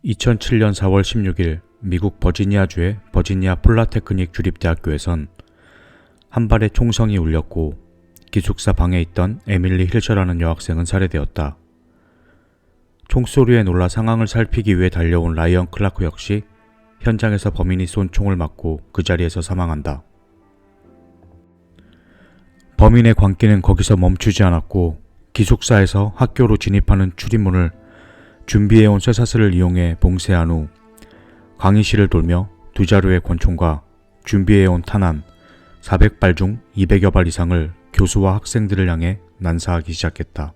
2007년 4월 16일 미국 버지니아주의 버지니아 폴라테크닉 주립대학교에선 한 발의 총성이 울렸고 기숙사 방에 있던 에밀리 힐셔라는 여학생은 살해되었다. 총소리에 놀라 상황을 살피기 위해 달려온 라이언 클라크 역시 현장에서 범인이 쏜 총을 맞고 그 자리에서 사망한다. 범인의 광기는 거기서 멈추지 않았고 기숙사에서 학교로 진입하는 출입문을 준비해온 쇠사슬을 이용해 봉쇄한 후 강의실을 돌며 두 자루의 권총과 준비해온 탄환 400발 중 200여 발 이상을 교수와 학생들을 향해 난사하기 시작했다.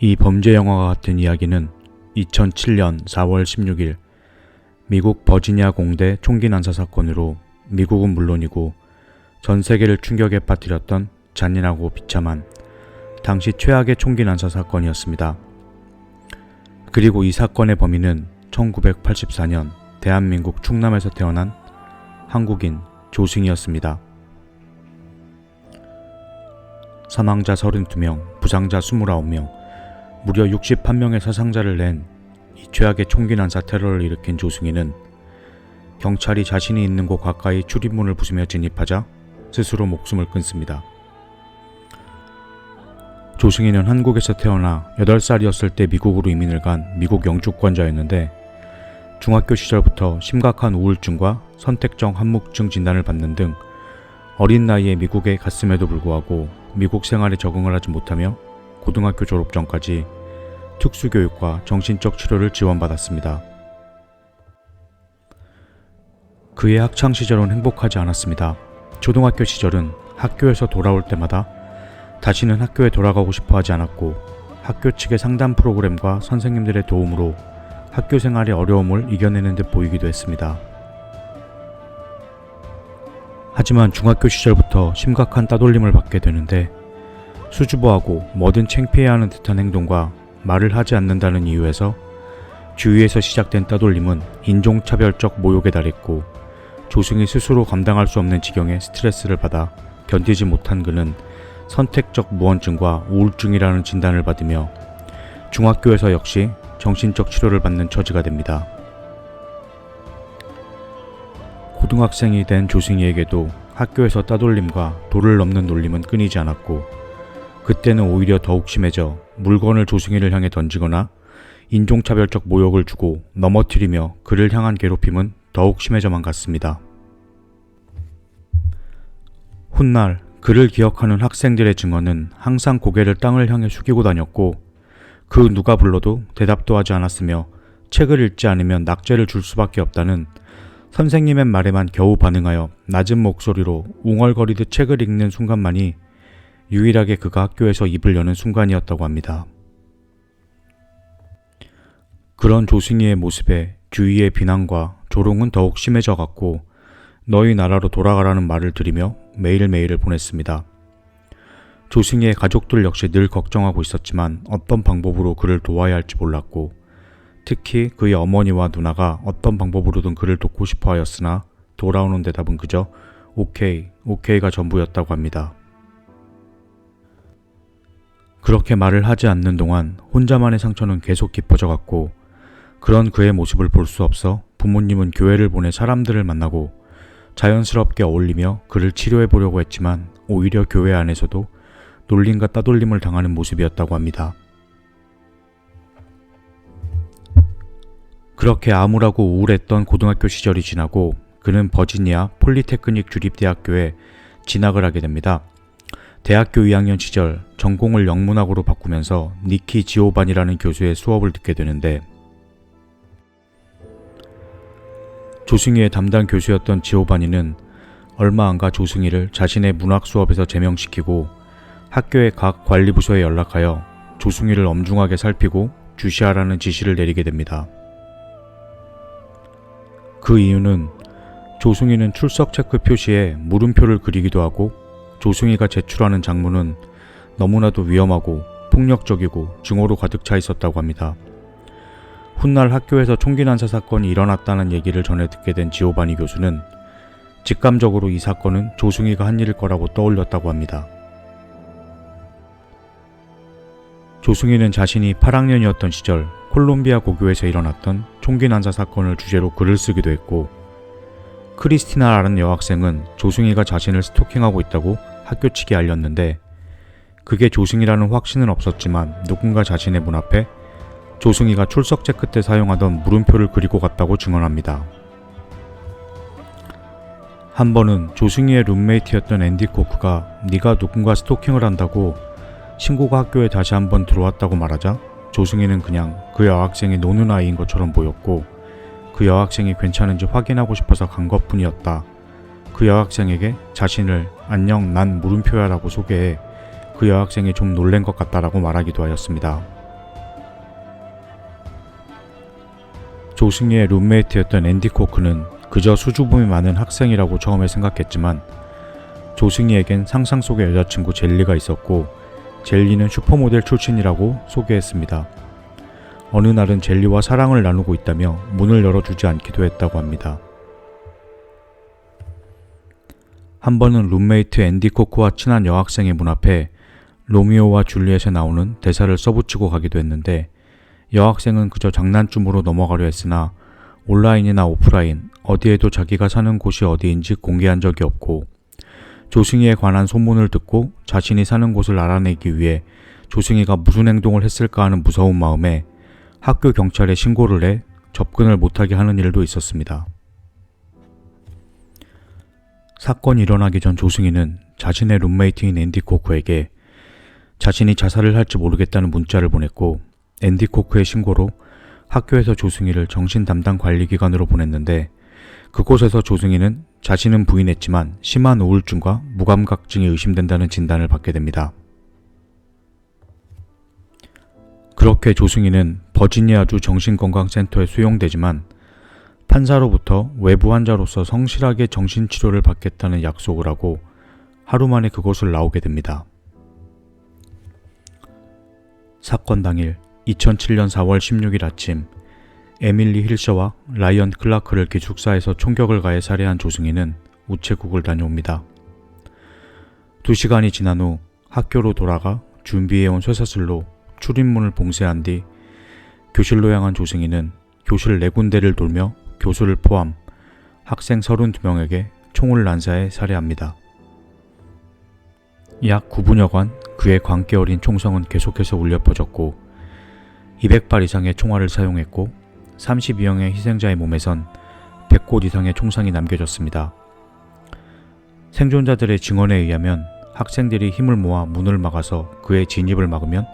이 범죄 영화와 같은 이야기는 2007년 4월 16일 미국 버지니아 공대 총기 난사 사건으로 미국은 물론이고 전 세계를 충격에 빠뜨렸던 잔인하고 비참한 당시 최악의 총기 난사 사건이었습니다. 그리고 이 사건의 범인은 1984년 대한민국 충남에서 태어난 한국인 조승희였습니다. 사망자 32명, 부상자 29명, 무려 61명의 사상자를 낸 이 최악의 총기 난사 테러를 일으킨 조승희는 경찰이 자신이 있는 곳 가까이 출입문을 부수며 진입하자 스스로 목숨을 끊습니다. 조승희는 한국에서 태어나 8살이었을 때 미국으로 이민을 간 미국 영주권자였는데 중학교 시절부터 심각한 우울증과 선택적 한묵증 진단을 받는 등 어린 나이에 미국에 갔음에도 불구하고 미국 생활에 적응을 하지 못하며 고등학교 졸업 전까지 특수교육과 정신적 치료를 지원받았습니다. 그의 학창시절은 행복하지 않았습니다. 초등학교 시절은 학교에서 돌아올 때마다 다시는 학교에 돌아가고 싶어 하지 않았고 학교 측의 상담 프로그램과 선생님들의 도움으로 학교 생활의 어려움을 이겨내는 듯 보이기도 했습니다. 하지만 중학교 시절부터 심각한 따돌림을 받게 되는데 수줍어하고 뭐든 창피해하는 듯한 행동과 말을 하지 않는다는 이유에서 주위에서 시작된 따돌림은 인종차별적 모욕에 달했고 조승희 스스로 감당할 수 없는 지경의 스트레스를 받아 견디지 못한 그는 선택적 무언증과 우울증이라는 진단을 받으며 중학교에서 역시 정신적 치료를 받는 처지가 됩니다. 고등학생이 된 조승희에게도 학교에서 따돌림과 도를 넘는 놀림은 끊이지 않았고 그때는 오히려 더욱 심해져 물건을 조승희를 향해 던지거나 인종차별적 모욕을 주고 넘어뜨리며 그를 향한 괴롭힘은 더욱 심해져만 갔습니다. 훗날 그를 기억하는 학생들의 증언은 항상 고개를 땅을 향해 숙이고 다녔고 그 누가 불러도 대답도 하지 않았으며 책을 읽지 않으면 낙제를 줄 수밖에 없다는 선생님의 말에만 겨우 반응하여 낮은 목소리로 웅얼거리듯 책을 읽는 순간만이 유일하게 그가 학교에서 입을 여는 순간이었다고 합니다. 그런 조승희의 모습에 주위의 비난과 조롱은 더욱 심해져 갔고 너희 나라로 돌아가라는 말을 들으며 매일매일을 보냈습니다. 조승희의 가족들 역시 늘 걱정하고 있었지만 어떤 방법으로 그를 도와야 할지 몰랐고 특히 그의 어머니와 누나가 어떤 방법으로든 그를 돕고 싶어 하였으나 돌아오는 대답은 그저 오케이가 전부였다고 합니다. 그렇게 말을 하지 않는 동안 혼자만의 상처는 계속 깊어져 갔고 그런 그의 모습을 볼 수 없어 부모님은 교회를 보내 사람들을 만나고 자연스럽게 어울리며 그를 치료해 보려고 했지만 오히려 교회 안에서도 놀림과 따돌림을 당하는 모습이었다고 합니다. 그렇게 암울하고 우울했던 고등학교 시절이 지나고 그는 버지니아 폴리테크닉 주립대학교에 진학을 하게 됩니다. 대학교 2학년 시절 전공을 영문학으로 바꾸면서 니키 지오반이라는 교수의 수업을 듣게 되는데 조승희의 담당 교수였던 지오바니는 얼마 안가 조승희를 자신의 문학 수업에서 제명시키고 학교의 각 관리부서에 연락하여 조승희를 엄중하게 살피고 주시하라는 지시를 내리게 됩니다. 그 이유는 조승희는 출석 체크 표시에 물음표를 그리기도 하고 조승희가 제출하는 작문은 너무나도 위험하고 폭력적이고 증오로 가득 차 있었다고 합니다. 훗날 학교에서 총기 난사 사건이 일어났다는 얘기를 전해 듣게 된 지오바니 교수는 직감적으로 이 사건은 조승희가 한 일일 거라고 떠올렸다고 합니다. 조승희는 자신이 8학년이었던 시절 콜롬비아 고교에서 일어났던 총기 난사 사건을 주제로 글을 쓰기도 했고, 크리스티나라는 여학생은 조승희가 자신을 스토킹하고 있다고 학교 측에 알렸는데, 그게 조승희라는 확신은 없었지만 누군가 자신의 문 앞에 조승희가 출석 체크 때 사용하던 물음표를 그리고 갔다고 증언합니다. 한 번은 조승희의 룸메이트였던 앤디 코크가 네가 누군가 스토킹을 한다고 신고가 학교에 다시 한번 들어왔다고 말하자 조승희는 그냥 그 여학생이 노는 아이인 것처럼 보였고, 그 여학생이 괜찮은지 확인하고 싶어서 간 것뿐이었다. 그 여학생에게 자신을 안녕 난 물음표야 라고 소개해 그 여학생이 좀 놀란 것 같다라고 말하기도 하였습니다. 조승희의 룸메이트였던 앤디 코크는 그저 수줍음이 많은 학생이라고 처음에 생각했지만, 조승희에겐 상상 속의 여자친구 젤리가 있었고 젤리는 슈퍼모델 출신이라고 소개했습니다. 어느 날은 젤리와 사랑을 나누고 있다며 문을 열어주지 않기도 했다고 합니다. 한 번은 룸메이트 앤디 코크와 친한 여학생의 문 앞에 로미오와 줄리엣에 나오는 대사를 써붙이고 가기도 했는데, 여학생은 그저 장난쯤으로 넘어가려 했으나 온라인이나 오프라인 어디에도 자기가 사는 곳이 어디인지 공개한 적이 없고, 조승희에 관한 소문을 듣고 자신이 사는 곳을 알아내기 위해 조승희가 무슨 행동을 했을까 하는 무서운 마음에 학교 경찰에 신고를 해 접근을 못하게 하는 일도 있었습니다. 사건이 일어나기 전 조승희는 자신의 룸메이트인 앤디 코크에게 자신이 자살을 할지 모르겠다는 문자를 보냈고, 앤디 코크의 신고로 학교에서 조승희를 정신담당관리기관으로 보냈는데, 그곳에서 조승희는 자신은 부인했지만 심한 우울증과 무감각증이 의심된다는 진단을 받게 됩니다. 그렇게 조승희는 버지니아주 정신건강센터에 수용되지만 판사로부터 외부 환자로서 성실하게 정신치료를 받겠다는 약속을 하고 하루 만에 그곳을 나오게 됩니다. 사건 당일 2007년 4월 16일 아침, 에밀리 힐셔와 라이언 클라크를 기숙사에서 총격을 가해 살해한 조승희는 우체국을 다녀옵니다. 2시간이 지난 후 학교로 돌아가 준비해온 쇠사슬로 출입문을 봉쇄한 뒤 교실로 향한 조승희는 교실 4군데를 돌며 교수를 포함 학생 32명에게 총을 난사해 살해합니다. 약 9분여간 그의 광기 어린 총성은 계속해서 울려 퍼졌고 200발 이상의 총알을 사용했고 32명의 희생자의 몸에선 100곳 이상의 총상이 남겨졌습니다. 생존자들의 증언에 의하면 학생들이 힘을 모아 문을 막아서 그의 진입을 막으면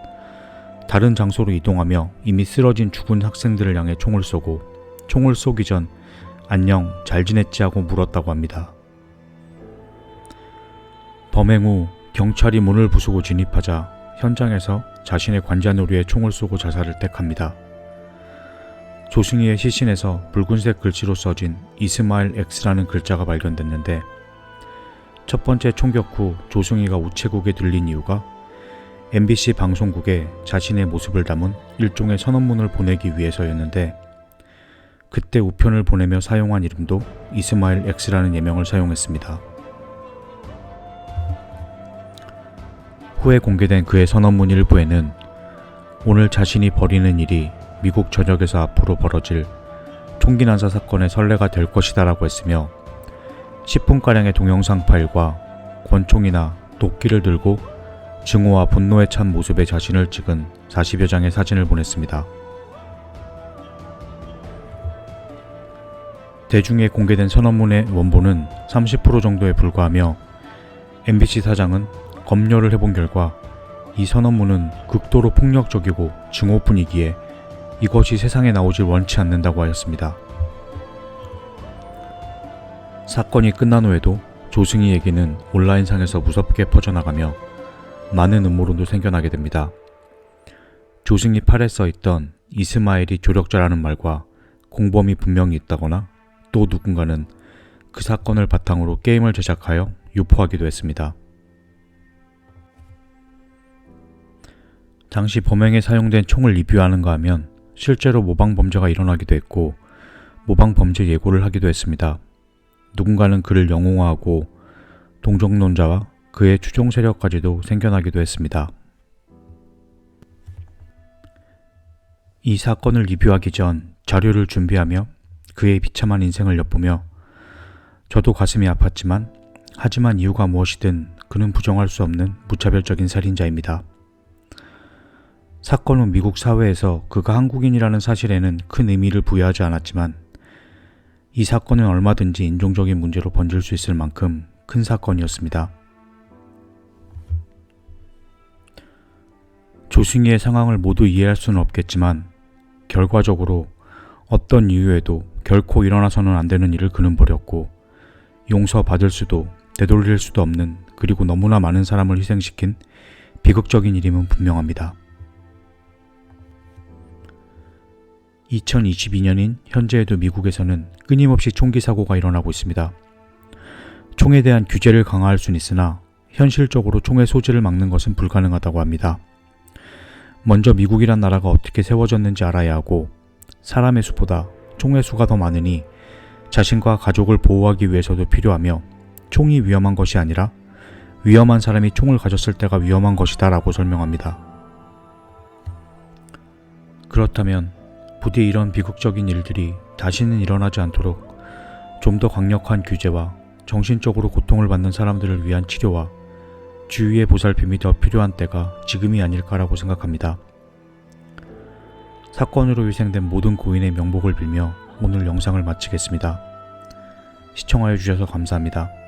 다른 장소로 이동하며 이미 쓰러진 죽은 학생들을 향해 총을 쏘고 총을 쏘기 전 안녕 잘 지냈지 하고 물었다고 합니다. 범행 후 경찰이 문을 부수고 진입하자 현장에서 자신의 관자놀이에 총을 쏘고 자살을 택합니다. 조승희의 시신에서 붉은색 글씨로 써진 이스마일 X라는 글자가 발견됐는데, 첫 번째 총격 후 조승희가 우체국에 들린 이유가 MBC 방송국에 자신의 모습을 담은 일종의 선언문을 보내기 위해서였는데, 그때 우편을 보내며 사용한 이름도 이스마일 X라는 예명을 사용했습니다. 후에 공개된 그의 선언문 일부에는 오늘 자신이 벌이는 일이 미국 전역에서 앞으로 벌어질 총기 난사 사건의 선례가 될 것이다 라고 했으며 10분가량의 동영상 파일과 권총이나 도끼를 들고 증오와 분노에 찬 모습의 자신을 찍은 40여 장의 사진을 보냈습니다. 대중에 공개된 선언문의 원본은 30% 정도에 불과하며 MBC 사장은 검열을 해본 결과 이 선언문은 극도로 폭력적이고 증오뿐이기에 이것이 세상에 나오질 원치 않는다고 하였습니다. 사건이 끝난 후에도 조승희 얘기는 온라인상에서 무섭게 퍼져나가며 많은 음모론도 생겨나게 됩니다. 조승희 팔에 써있던 이스마일이 조력자라는 말과 공범이 분명히 있다거나 또 누군가는 그 사건을 바탕으로 게임을 제작하여 유포하기도 했습니다. 당시 범행에 사용된 총을 리뷰하는가 하면 실제로 모방범죄가 일어나기도 했고 모방범죄 예고를 하기도 했습니다. 누군가는 그를 영웅화하고 동정론자와 그의 추종 세력까지도 생겨나기도 했습니다. 이 사건을 리뷰하기 전 자료를 준비하며 그의 비참한 인생을 엿보며 저도 가슴이 아팠지만 하지만 이유가 무엇이든 그는 부정할 수 없는 무차별적인 살인자입니다. 사건은 미국 사회에서 그가 한국인이라는 사실에는 큰 의미를 부여하지 않았지만 이 사건은 얼마든지 인종적인 문제로 번질 수 있을 만큼 큰 사건이었습니다. 조승희의 상황을 모두 이해할 수는 없겠지만 결과적으로 어떤 이유에도 결코 일어나서는 안 되는 일을 그는 벌였고 용서받을 수도 되돌릴 수도 없는 그리고 너무나 많은 사람을 희생시킨 비극적인 일임은 분명합니다. 2022년인 현재에도 미국에서는 끊임없이 총기 사고가 일어나고 있습니다. 총에 대한 규제를 강화할 수는 있으나 현실적으로 총의 소지를 막는 것은 불가능하다고 합니다. 먼저 미국이란 나라가 어떻게 세워졌는지 알아야 하고 사람의 수보다 총의 수가 더 많으니 자신과 가족을 보호하기 위해서도 필요하며 총이 위험한 것이 아니라 위험한 사람이 총을 가졌을 때가 위험한 것이다 라고 설명합니다. 그렇다면 부디 이런 비극적인 일들이 다시는 일어나지 않도록 좀 더 강력한 규제와 정신적으로 고통을 받는 사람들을 위한 치료와 주위의 보살핌이 더 필요한 때가 지금이 아닐까라고 생각합니다. 사건으로 희생된 모든 고인의 명복을 빌며 오늘 영상을 마치겠습니다. 시청하여 주셔서 감사합니다.